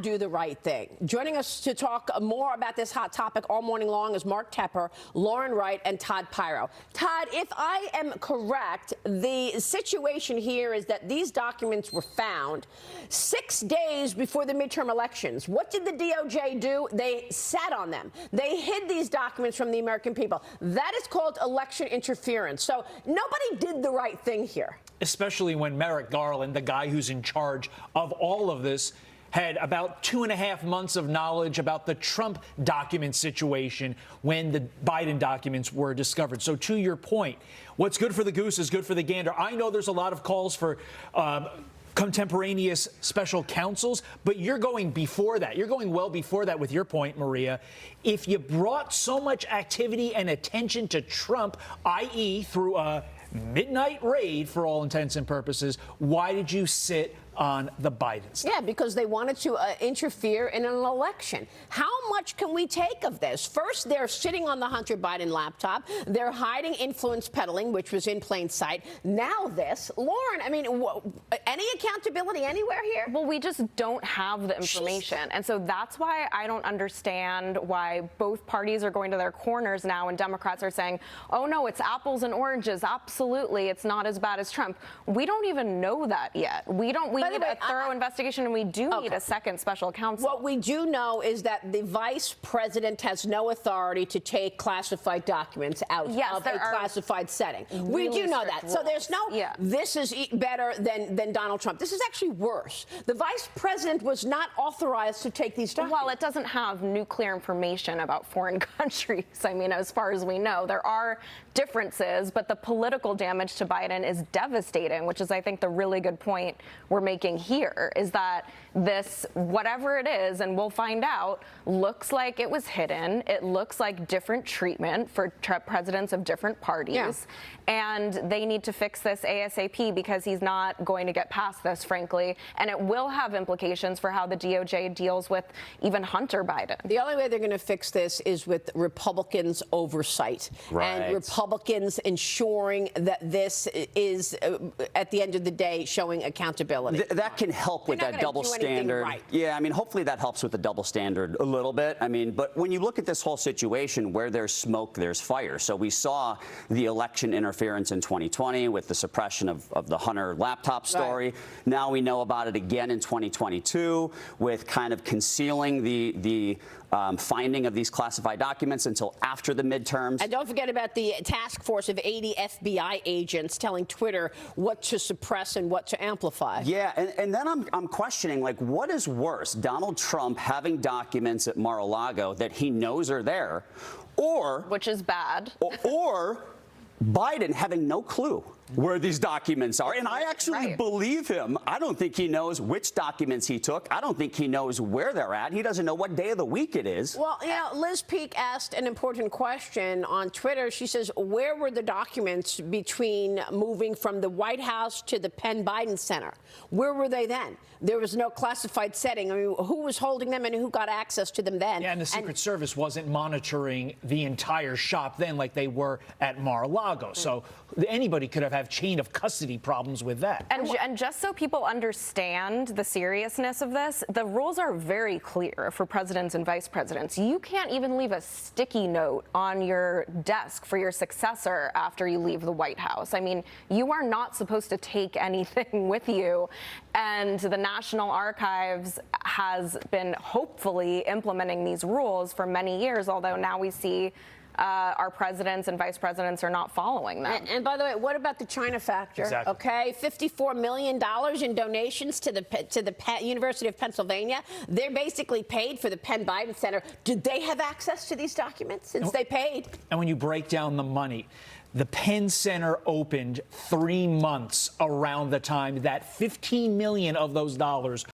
Do the right thing. Joining us to talk more about this hot topic all morning long is Mark Tepper, Lauren Wright, and Todd Pyro. Todd, if I am correct, the situation here is that these documents were found 6 days before the midterm elections. What did the DOJ do? They sat on them. They hid these documents from the American people. That is called election interference. So nobody did the right thing here. Especially when Merrick Garland, the guy who's in charge of all of this, had about 2.5 months of knowledge about the Trump document situation when the Biden documents were discovered. So to your point, what's good for the goose is good for the gander. I know there's a lot of calls for contemporaneous special counsels, but you're going before that. You're going well before that with your point, Maria. If you brought so much activity and attention to Trump, i.e. through a midnight raid for all intents and purposes, why did you sit on the Bidens? Yeah, because they wanted to interfere in an election. How much can we take of this? First, they're sitting on the Hunter Biden laptop. They're hiding influence peddling, which was in plain sight. Now this. Lauren, I mean, any accountability anywhere here? Well, we just don't have the information. And so that's why I don't understand why both parties are going to their corners now and Democrats are saying, oh, no, it's apples and oranges. Absolutely, it's not as bad as Trump. We don't even know that yet. We need a thorough investigation, and we do need a second special counsel. What we do know is that the vice president has no authority to take classified documents out of a classified setting. We do know that. Rules. So there's no, this is better than Donald Trump. This is actually worse. The vice president was not authorized to take these documents. Well, it doesn't have nuclear information about foreign countries. I mean, as far as we know, there are differences, but the political damage to Biden is devastating, which is, I think, the really good point we're making here, is that this, whatever it is, and we'll find out, looks like it was hidden. It looks like different treatment for presidents of different parties. Yeah. And they need to fix this ASAP because he's not going to get past this, frankly. And it will have implications for how the DOJ deals with even Hunter Biden. The only way they're going to fix this is with Republicans' oversight. Right. And Republicans ensuring that this is, at the end of the day, showing accountability. That can help with that double standard. Right. Yeah, I mean, hopefully that helps with the double standard a little bit. I mean, but when you look at this whole situation, where there's smoke, there's fire. So we saw the election interference in 2020 with the suppression of the Hunter laptop story. Right. Now we know about it again in 2022 with kind of concealing the finding of these classified documents until after the midterms. And don't forget about the task force of 80 FBI agents telling Twitter what to suppress and what to amplify. Yeah, and then I'm questioning, like, what is worse, Donald Trump having documents at Mar-a-Lago that he knows are there, or... Which is bad. Or Biden having no clue where these documents are. And I actually believe him. I don't think he knows which documents he took. I don't think he knows where they're at. He doesn't know what day of the week it is. Well, you know, Liz Peek asked an important question on Twitter. She says, where were the documents between moving from the White House to the Penn Biden Center? Where were they then? There was no classified setting. I mean, who was holding them and who got access to them then? Yeah, and the Secret Service wasn't monitoring the entire shop then like they were at Mar-a-Lago. So anybody could have chain of custody problems with that. And just so people understand the seriousness of this, the rules are very clear for presidents and vice presidents. You can't even leave a sticky note on your desk for your successor after you leave the White House. I mean, you are not supposed to take anything with you. And the National Archives has been hopefully implementing these rules for many years, although now we see our presidents and vice presidents are not following them. And by the way, what about the China factor? Exactly. Okay, $54 million in donations to the University of Pennsylvania. They're basically paid for the Penn Biden Center. Did they have access to these documents since they paid? And when you break down the money, the Penn Center opened 3 months around the time that $15 million of those dollars